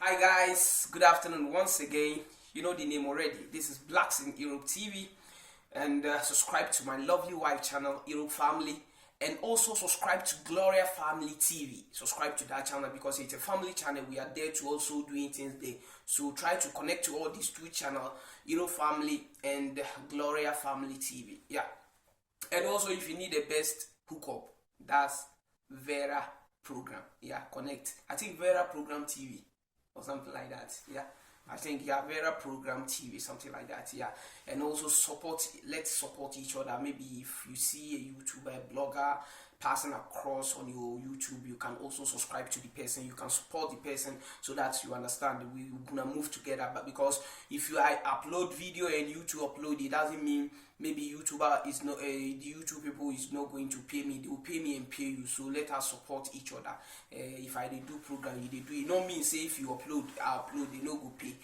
Hi guys, good afternoon once again. You know the name already. This is Blacks in Europe TV, and subscribe to my lovely wife channel, Europe Family, and also subscribe to Gloria Family TV. Subscribe to that channel because it's a family channel. We are there to also doing things there. So try to connect to all these two channels, Europe Family and Gloria Family TV. Yeah. And also if you need the best hookup, that's Vera Program. Yeah, connect. I think Vera Program TV or something like that. Yeah, I think Vera Program TV, something like that. Yeah, and also let's support each other. Maybe if you see a YouTuber, a blogger passing across on your YouTube, you can also subscribe to the person, you can support the person, so that you understand we're gonna move together. But because if I upload video and YouTube upload, it doesn't mean maybe YouTuber is not the YouTube people is not going to pay me. They will pay me and pay you. So let us support each other. If I do program, they do it. No mean say if you upload, I upload, they no go pay.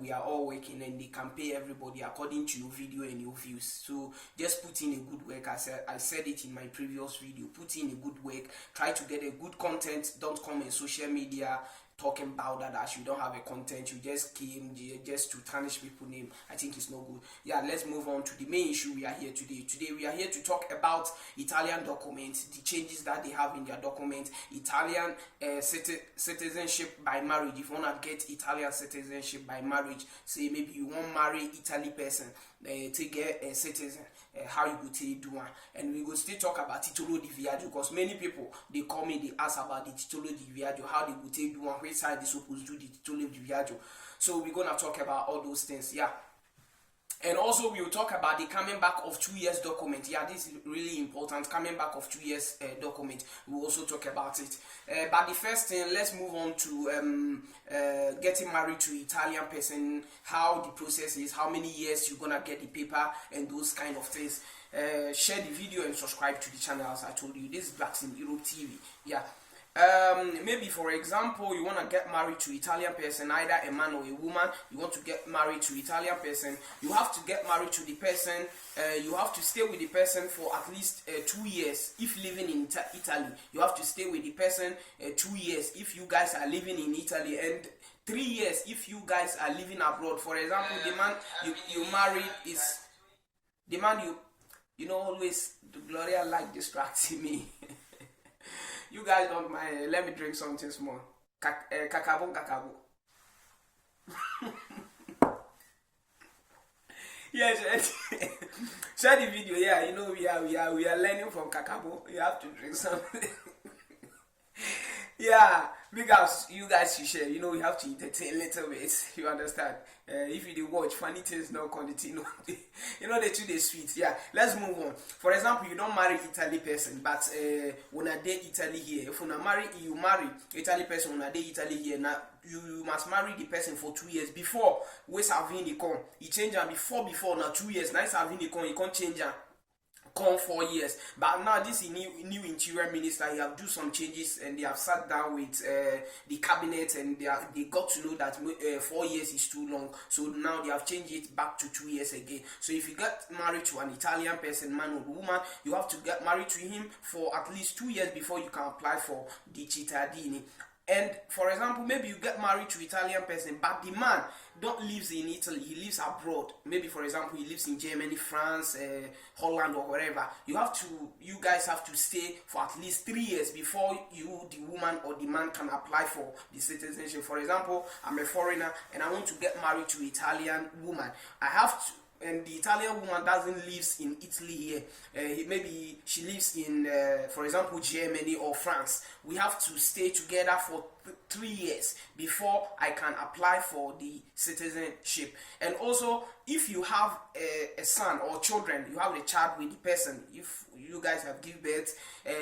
We are all working and they can pay everybody according to your video and your views. So just put in a good work. I said it in my previous video. Put in a good work. Try to get a good content. Don't come in social media talking about that as you don't have a content. You just came just to tarnish people's name. I think it's no good. Yeah, let's move on to the main issue we are here today. Today we are here to talk about Italian documents, the changes that they have in their document, Italian citizenship by marriage. If you want to get Italian citizenship by marriage, say maybe you want to marry Italy person to get a citizen, how you go to do one. And we will still talk about titolo di viaggio, because many people they call me, they ask about the titolo di viaggio, how they go to do one, which side they supposed to do the titolo di viaggio. So we're gonna talk about all those things. Yeah. And also we will talk about the coming back of 2 years document. Yeah, this is really important. Coming back of 2 years document. We will also talk about it. But the first thing, let's move on to getting married to Italian person. How the process is, how many years you're gonna get the paper, and those kind of things. Share the video and subscribe to the channel as I told you. This is Blacks in Europe TV. Yeah. Maybe for example you want to get married to Italian person, either a man or a woman. You want to get married to Italian person, you have to get married to the person. You have to stay with the person for at least 2 years. If living in Italy, you have to stay with the person 2 years if you guys are living in Italy, and 3 years if you guys are living abroad. For example, the man you married is the man you know, always Gloria like distracting me. You guys don't mind. Let me drink something small. Kakabo. Yes, share the video. Yeah, you know we are learning from Kakabo. You have to drink something. Yeah, because you guys should share. You know, we have to entertain a little bit. You understand? If you do watch funny things, no quality, no. You know, the two days sweet. Yeah, let's move on. For example, you don't marry Italy person, but when I date Italy here, if you marry Italy person when I date Italy here, now you must marry the person for 2 years before. Where's having the con? He change and before now 2 years. Nice having the con, you can't change and come 4 years. But now this is new interior minister. He have do some changes and they have sat down with the cabinet, and they got to know that 4 years is too long. So now they have changed it back to 2 years again. So if you get married to an Italian person, man or woman, you have to get married to him for at least 2 years before you can apply for the cittadini. And for example, maybe you get married to Italian person, but the man don't lives in Italy, he lives abroad. Maybe for example, he lives in Germany, France, Holland, or wherever. You guys have to stay for at least 3 years before you, the woman or the man, can apply for the citizenship. For example, I'm a foreigner and I want to get married to Italian woman. I have to. And the Italian woman doesn't live in Italy here. Maybe she lives in, for example, Germany or France. We have to stay together for 3 years before I can apply for the citizenship. And also, if you have a son or children, you have a child with the person. If you guys have given birth,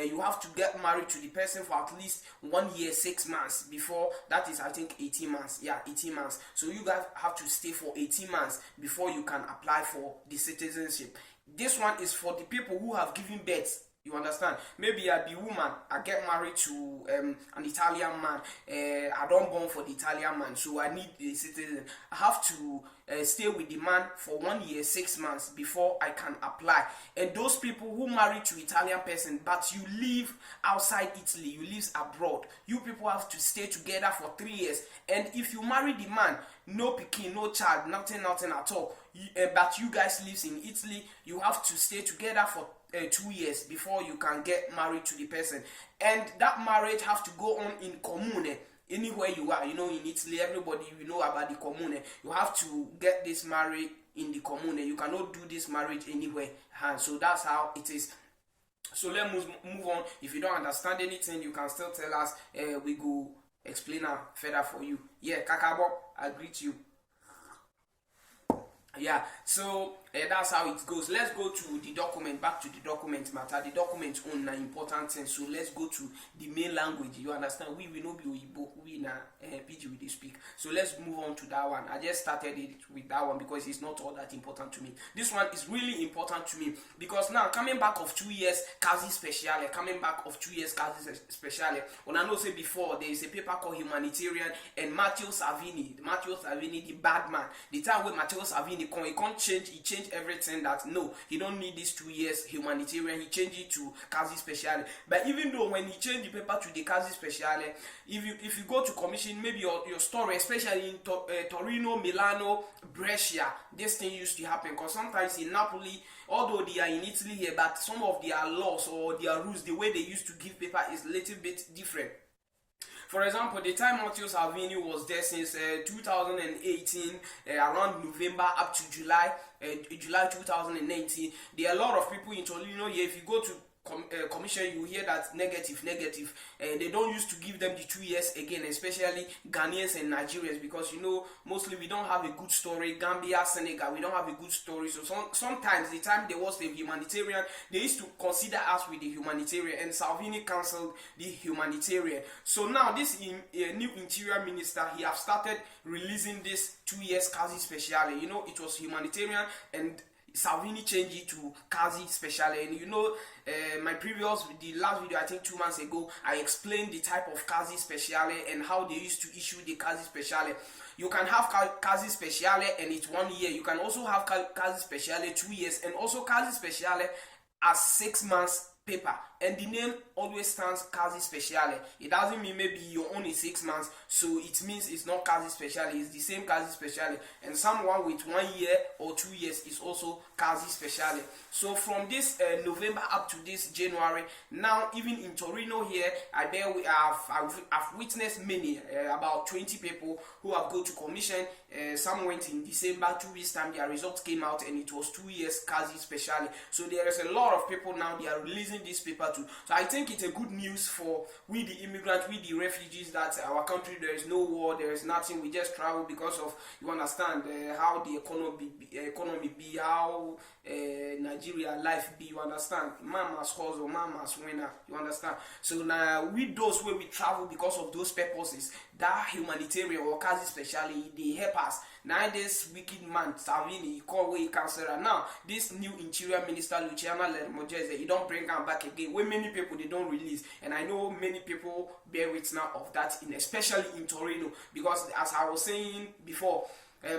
you have to get married to the person for at least 1 year, 6 months before. That is, I think, 18 months. Yeah, 18 months. So you guys have to stay for 18 months before you can apply for the citizenship. This one is for the people who have given birth You understand? Maybe I be woman, I get married to an Italian man. I don't born for the Italian man, so I need a citizen. I have to stay with the man for 1 year, 6 months before I can apply. And those people who marry to Italian person, but you live outside Italy, you live abroad, you people have to stay together for 3 years. And if you marry the man, no pikin, no child, nothing at all. But you guys live in Italy, you have to stay together for 2 years before you can get married to the person. And that marriage have to go on in comune. Anywhere you are, in Italy, everybody about the comune. You have to get this married in the comune. You cannot do this marriage anywhere. So that's how it is. So let's move on. If you don't understand anything, you can still tell us. We go explain further for you. Yeah, Kakabo, I greet you. Yeah, so that's how it goes. Let's go to the document, back to the document matter. The document on an important thing. So let's go to the main language. You understand? We know be Oyibo, we na PG we speak. So let's move on to that one. I just started it with that one because it's not all that important to me. This one is really important to me because now coming back of 2 years, casi speciale, coming back of 2 years, casi speciale. When I know say before there is a paper called Humanitarian and Matteo Salvini, the bad man. The time when Matteo Salvini he can't change, he changed everything that no, he don't need this 2 years humanitarian, he changed it to casi speciale. But even though when he changed the paper to the casi speciale, if you go to commission, maybe your story, especially in Torino, Milano, Brescia, this thing used to happen because sometimes in Napoli, although they are in Italy here, but some of their laws or their rules, the way they used to give paper is a little bit different. For example, the time Matteo Salvini was there since 2018, around November up to July 2019, there are a lot of people in Torino here. If you go to commission, you hear that negative. They don't used to give them the 2 years again, especially Ghanaians and Nigerians, because mostly we don't have a good story. Gambia, Senegal, we don't have a good story. So sometimes the time there was the humanitarian, they used to consider us with the humanitarian, and Salvini cancelled the humanitarian. So now this new interior minister, he have started releasing this 2 years casi speciale. It was humanitarian and Salvini changed it to casi speciale. And the last video, I think 2 months ago, I explained the type of casi speciale and how they used to issue the casi speciale. You can have casi speciale and it's 1 year. You can also have casi speciale 2 years, and also casi speciale as 6 months paper, and the name always stands casi speciale. It doesn't mean maybe you're only 6 months, so it means it's not casi speciale, it's the same casi speciale. And someone with 1 year or 2 years is also casi speciale. So from this November up to this January, now even in Torino here, I've witnessed many, about 20 people who have go to commission. Some went in December, 2 weeks time, their results came out and it was 2 years casi speciale. So there is a lot of people now, they are releasing this paper too. So I think it's a good news for we the immigrants, we the refugees, that our country there is no war, there is nothing. We just travel because of, you understand, how the economy be, how Nigeria life be, you understand. Mama's hustle, mama's winner, you understand. So now with those way we travel because of those purposes, that humanitarian or casi speciale, they help us. Now this wicked man Salvini, he call away cancer. Now this new interior minister Luciana Lermogese, he don't bring him back again. When many people they don't release, and I know many people bear witness of that, especially in Torino, because as I was saying before,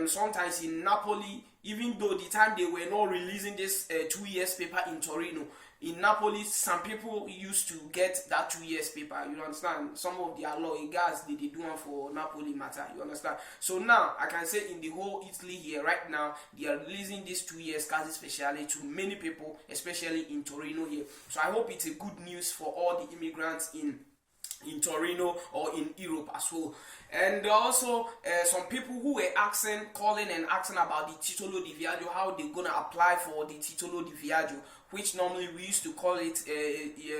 sometimes in Napoli, even though the time they were not releasing this 2 years paper in Torino, in Napoli, some people used to get that 2 years paper, you understand. Some of their law, guys, they do one for Napoli matter, you understand. So now, I can say in the whole Italy here, right now, they are releasing this 2 years casi speciale to many people, especially in Torino here. So I hope it's a good news for all the immigrants in Torino or in Europe as well. And also some people who were calling and asking about the titolo di viaggio, how they're gonna apply for the titolo di viaggio, which normally we used to call it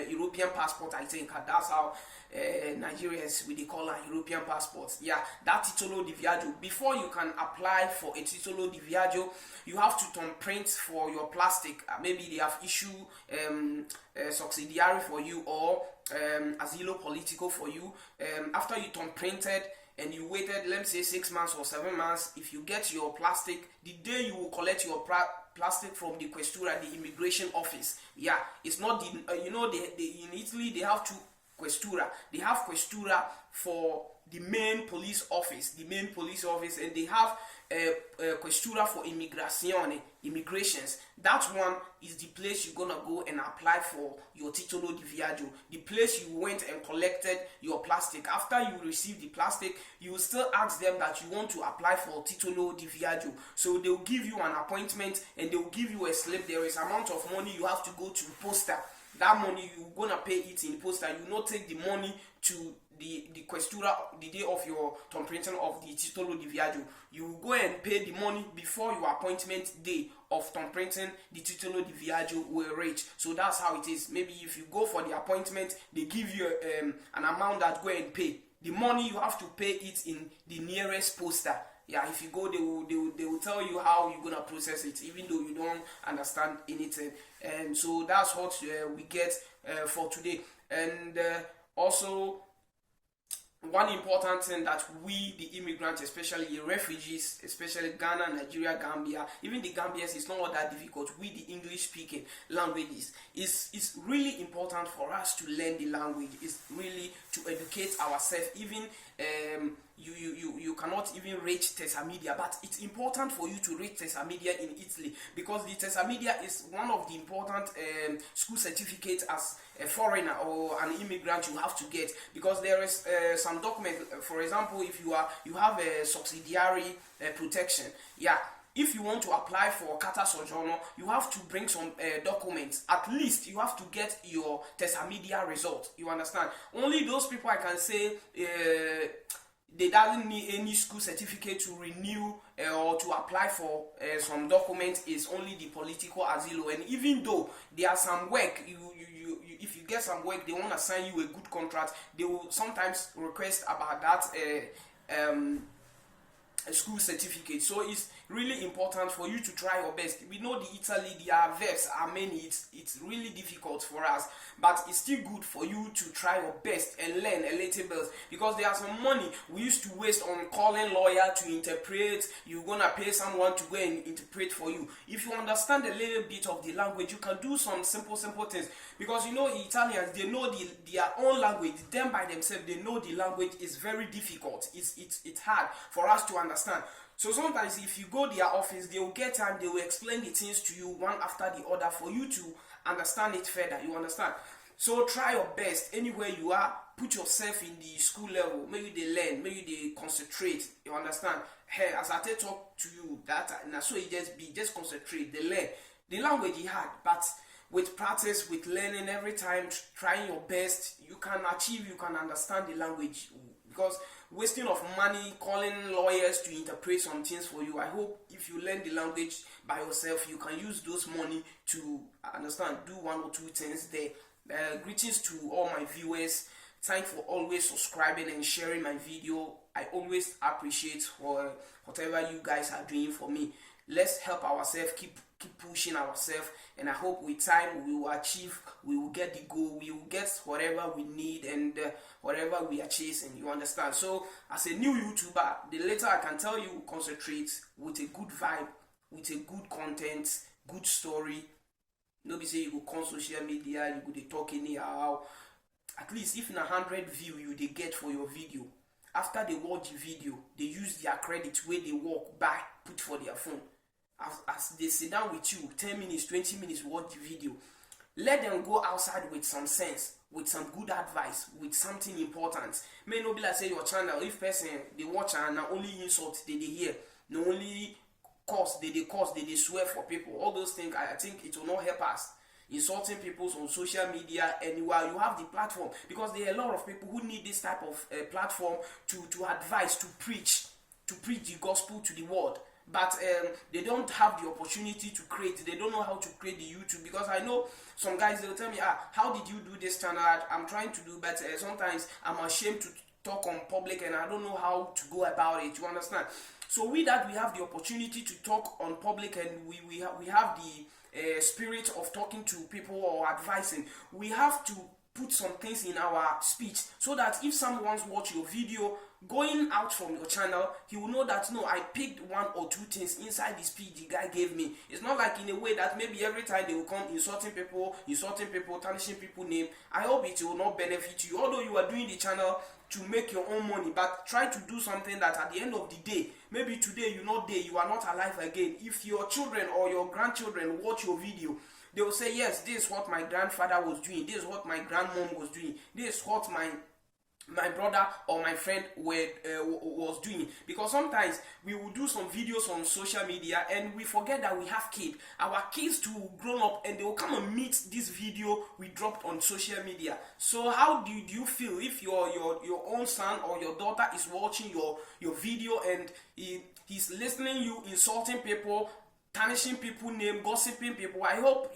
European passport. I think that's how Nigerians they call it European passports. Yeah, that titolo di viaggio. Before you can apply for a titolo di viaggio, you have to turn print for your plastic. Maybe they have issued subsidiary for you or asilo politico for you. After you turn printed, and you waited, let me say 6 months or 7 months, if you get your plastic, the day you will collect your plastic from the questura, the immigration office, yeah, it's not the you know, in Italy they have two questura. They have questura for the main police office, and they have questura for immigrations. That one is the place you're gonna go and apply for your titolo di viaggio, the place you went and collected your plastic. After you receive the plastic, you will still ask them that you want to apply for titolo di viaggio. So they will give you an appointment and they will give you a slip. There is amount of money you have to go to posta. That money you're gonna pay it in posta. You not take the money to the questura the day of your printing of the titolo di viaggio. You go and pay the money before your appointment day of printing the titolo di viaggio will reach. So that's how it is. Maybe if you go for the appointment, they give you an amount that go and pay. The money you have to pay it in the nearest posta. Yeah, if you go, they will tell you how you're gonna process it, even though you don't understand anything. And so that's what we get for today. And also, one important thing that we, the immigrants, especially the refugees, especially Ghana, Nigeria, Gambia, even the Gambians, it's not all that difficult. We, the English-speaking languages, it's really important for us to learn the language. It's really to educate ourselves. Even you cannot even reach Media, but it's important for you to reach Media in Italy, because the Media is one of the important school certificates as a foreigner or an immigrant you have to get, because there is some document. For example, if you have a subsidiary protection, yeah. If you want to apply for carta soggiorno, you have to bring some documents. At least you have to get your Media result. You understand? Only those people I can say they doesn't need any school certificate to renew or to apply for some documents is only the political asilo. And even though there are some work, if you get some work, they want to assign you a good contract, they will sometimes request about that a school certificate. So it's really important for you to try your best. We know the Italy, their verbs are many. It's really difficult for us, but it's still good for you to try your best and learn a little bit, because there are some money we used to waste on calling lawyer to interpret. You're gonna pay someone to go and interpret for you. If you understand a little bit of the language, you can do some simple things, because you know Italians, they know their own language. Them by themselves, they know the language is very difficult. It's hard for us to understand. So sometimes if you go to their office, they will get and they will explain the things to you one after the other for you to understand it further. You understand? So try your best anywhere you are. Put yourself in the school level. Maybe they learn, maybe they concentrate. You understand? Hey, as I talk to you, so it just concentrate. They learn. The language is hard, but with practice, with learning every time, trying your best, you can achieve, you can understand the language. Because wasting of money calling lawyers to interpret some things for you, I hope if you learn the language by yourself, you can use those money to understand, do one or two things there. Greetings to all my viewers. Thanks for always subscribing and sharing my video. I always appreciate for whatever you guys are doing for me. Let's help ourselves, keep pushing ourselves, and I hope with time we will achieve, we will get the goal, we will get whatever we need and whatever we are chasing. You understand? So as a new YouTuber, the later I can tell you, concentrate with a good vibe, with a good content, good story. Nobody say you go on social media, you go to talk anyhow. At least if in 100 view you they get for your video, after they watch the video, they use their credit where they walk back, put for their phone. As they sit down with you, 10 minutes, 20 minutes, watch the video. Let them go outside with some sense, with some good advice, with something important. May not be like say your channel, if person they watch and not only insult they hear, not only curse they swear for people. All those things, I think it will not help us. Insulting people on social media, anywhere you have the platform, because there are a lot of people who need this type of platform to advise, to preach the gospel to the world. But they don't have the opportunity to create. They don't know how to create the YouTube, because I know some guys, they'll tell me, how did you do this channel? I'm trying to do, but sometimes I'm ashamed to talk on public and I don't know how to go about it. You understand? So we have the opportunity to talk on public, and we have the spirit of talking to people or advising. We have to put some things in our speech so that if someone watch your video, going out from your channel, he will know that no, I picked one or two things inside the speech the guy gave me. It's not like in a way that maybe every time they will come insulting people, tarnishing people's name. I hope it will not benefit you, although you are doing the channel to make your own money, but try to do something that at the end of the day, maybe today you're not there, you are not alive again. If your children or your grandchildren watch your video, they will say, yes, this is what my grandfather was doing, this is what my grandmom was doing, this is what my brother or my friend was doing. Because sometimes we will do some videos on social media and we forget that we have kids. Our kids too grown up and they will come and meet this video we dropped on social media. So how do you feel if your own son or your daughter is watching your video and he's listening you insulting people, tarnishing people's name, gossiping people? I hope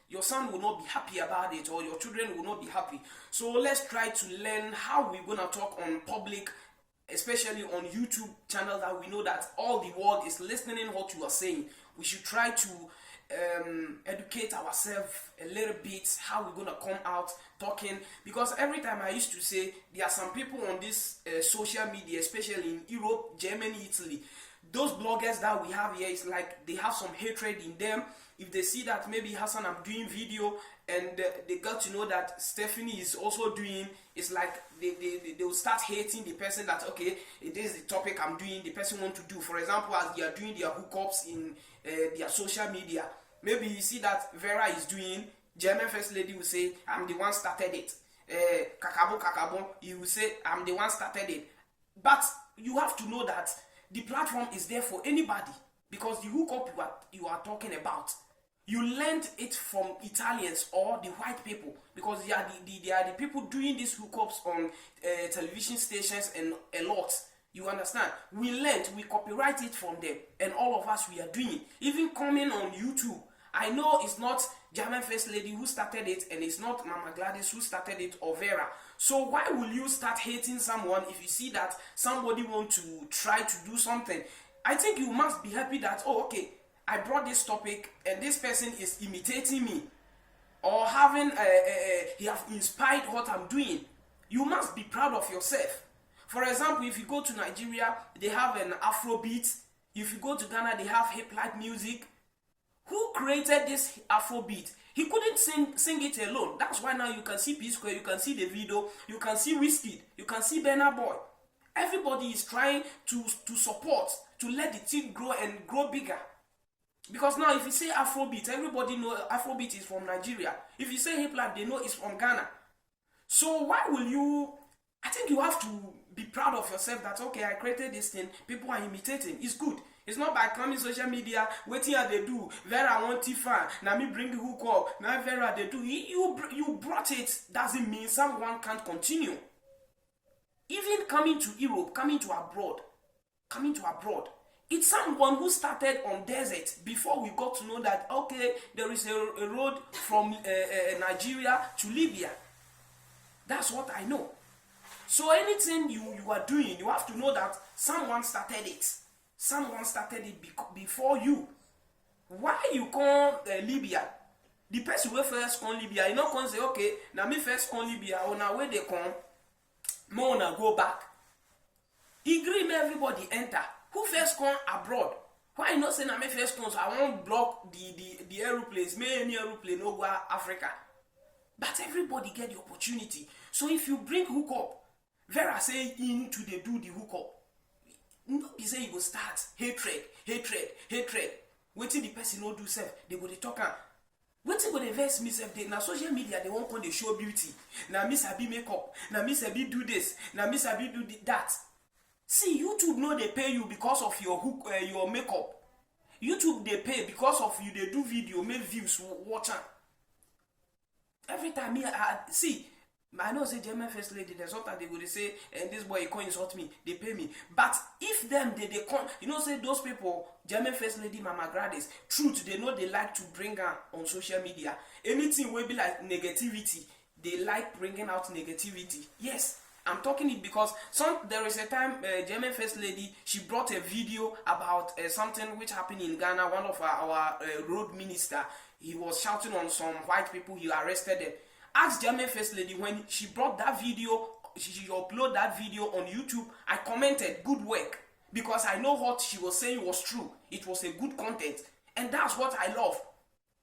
your son will not be happy about it, or your children will not be happy. So let's try to learn how we're gonna talk on public, especially on YouTube channel that we know that all the world is listening what you are saying. We should try to educate ourselves a little bit how we're gonna come out talking, because every time I used to say there are some people on this social media, especially in Europe, Germany, Italy. Those bloggers that we have here, is like they have some hatred in them. If they see that maybe Hassan, I'm doing video, and they got to know that Stephanie is also doing, it's like they will start hating the person that, okay, this is the topic I'm doing, the person want to do. For example, as they are doing their hookups in their social media, maybe you see that Vera is doing, German First Lady will say, I'm the one started it. Kakabo, he will say, I'm the one started it. But you have to know that the platform is there for anybody, because the hookup you are talking about, you learned it from Italians or the white people, because they are the people doing these hookups on television stations and a lot. You understand? We learned, we copyright it from them, and all of us, we are doing it. Even coming on YouTube, I know it's not German First Lady who started it, and it's not Mama Gladys who started it, or Vera. So why will you start hating someone if you see that somebody want to try to do something? I think you must be happy that, oh, okay, I brought this topic and this person is imitating me, or he have inspired what I'm doing. You must be proud of yourself. For example, if you go to Nigeria, they have an Afrobeat. If you go to Ghana, they have hip-hop music. Who created this Afrobeat? He couldn't sing it alone. That's why now you can see P-Square, you can see the video, you can see Whiskey, you can see Burna Boy. Everybody is trying to support, to let the thing grow and grow bigger. Because now if you say Afrobeat, everybody know Afrobeat is from Nigeria. If you say hip-hop, they know it's from Ghana. So why will you... I think you have to be proud of yourself that, okay, I created this thing, people are imitating. It's good. It's not by coming social media, waiting how they do. Vera want Tifa, now me bring the hook up, now Vera they do. You brought it, doesn't mean someone can't continue. Even coming to Europe, coming to abroad, it's someone who started on desert before we got to know that, okay, there is a road from Nigeria to Libya. That's what I know. So anything you are doing, you have to know that someone started it. Someone started it before you. Why you come Libya? The person who first come Libya, you not come say, okay, now me first come Libya, or now where they come, me wanna go back. He agree me everybody enter. Who first come abroad? Why not say now me first come, so I won't block the aeroplanes, me any aeroplane no go Africa. But everybody get the opportunity. So if you bring hookup, Vera say into they do the hookup. No be say you go start hatred. Waiting the person no do self, they go dey talk am. Waiting go dey vex me self, na social media they won't come dey show beauty. Na me sabi makeup, na me sabi do this, na me sabi do that. See, YouTube no dey pay you because of your makeup. YouTube they pay because of you they do video, make views, watch am. Every time see, I know say German First Lady, there's sometimes they will say, and this boy can't insult me, they pay me. But if them they come, you know, say those people, German First Lady, Mama Gladys, truth, they know they like to bring her on social media. Anything will be like negativity, they like bringing out negativity. Yes, I'm talking it because there is a time German First Lady, she brought a video about something which happened in Ghana. One of our road minister, he was shouting on some white people, he arrested them. Ask German First Lady when she brought that video she upload that video on YouTube, I commented good work because I know what she was saying was true. It was a good content, and that's what I love.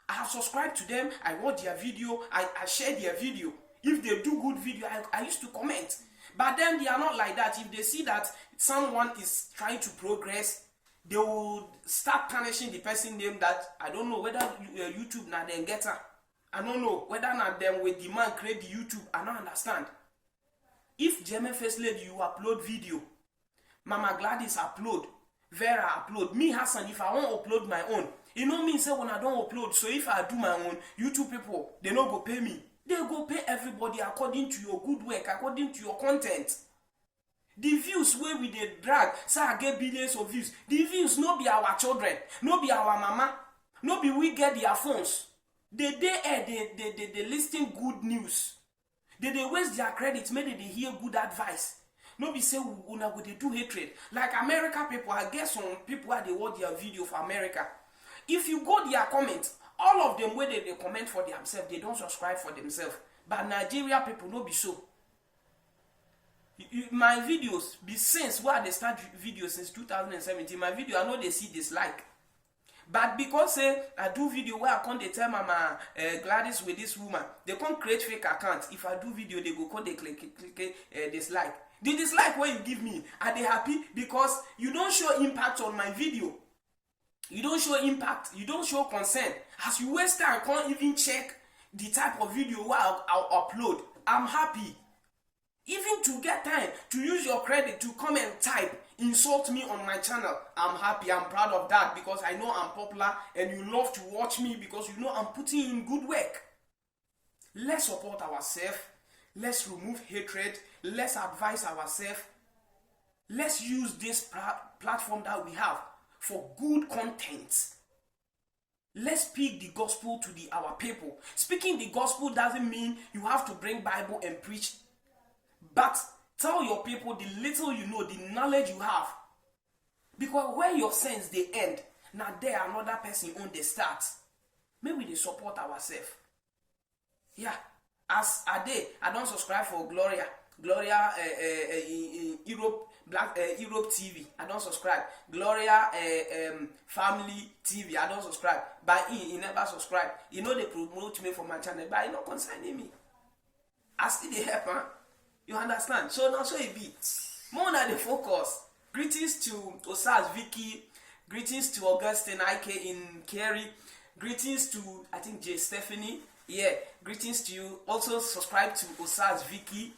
I have subscribed to them. I watch their video. I share their video. If they do good video, I used to comment. But then they are not like that. If they see that someone is trying to progress, they will start tarnishing the person name that I don't know whether YouTube na them get her. I don't know whether na them with the man create the YouTube. I don't understand. If German First Lady you upload video, Mama Gladys upload, Vera upload, me Hassan if I want to upload my own, it no mean say when I don't upload. So if I do my own, YouTube people they no go pay me. They go pay everybody according to your good work, according to your content. The views where we dey drag, say I get billions of views. The views no be our children, no be our mama, no be we get their phones. They listing good news. They waste their credit, maybe they hear good advice. No be say una go dey do hatred. Like America people, I guess some people are they watch their video for America. If you go their comments, all of them where they comment for themselves, they don't subscribe for themselves. But Nigeria people no be so. My videos be since where they start videos since 2017. My video I know they see dislike. But because say I do video where I can't they tell Mama Gladys with this woman, they can't create fake account. If I do video, they go they click dislike. The dislike where you give me, are they happy? Because you don't show impact on my video. You don't show impact. You don't show consent. As you waste time, can't even check the type of video where I'll upload. I'm happy. Even to get time to use your credit to come and type, insult me on my channel, I'm happy. I'm proud of that because I know I'm popular and you love to watch me because you know I'm putting in good work. Let's support ourselves. Let's remove hatred. Let's advise ourselves. Let's use this platform that we have for good content. Let's speak the gospel to our people. Speaking the gospel doesn't mean you have to bring Bible and preach. But tell your people the little you know, the knowledge you have. Because where your sense they end, now there another person on the start. Maybe they support ourselves. Yeah. As I don't subscribe for Gloria Europe Europe TV. I don't subscribe. Gloria Family TV. I don't subscribe. But he never subscribe. You know they promote me for my channel, but he not concerning me. I still they help, huh? You understand? So now so it be. More than the focus. Greetings to Osas Vicky. Greetings to Augustine IK in Kerry. Greetings to I think J Stephanie. Yeah, greetings to you. Also subscribe to Osas Vicky.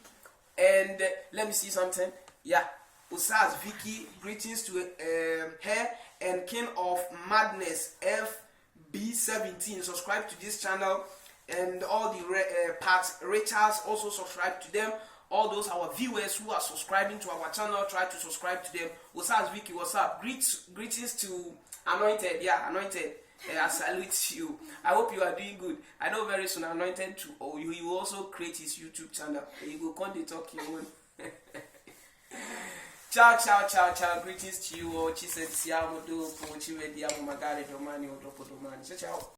And let me see something. Yeah, Osas Vicky. Greetings to her and King of Madness FB17. Subscribe to this channel. And all the parts Richards also subscribe to them. All those our viewers who are subscribing to our channel, try to subscribe to them. Osas Vicky, what's up? Greetings to Anointed. Yeah, Anointed. I salute you. I hope you are doing good. I know very soon Anointed too. Oh, he will also create his YouTube channel. He will come to talk your own. Ciao, ciao, ciao, ciao. Greetings to you all. Ciao, ciao.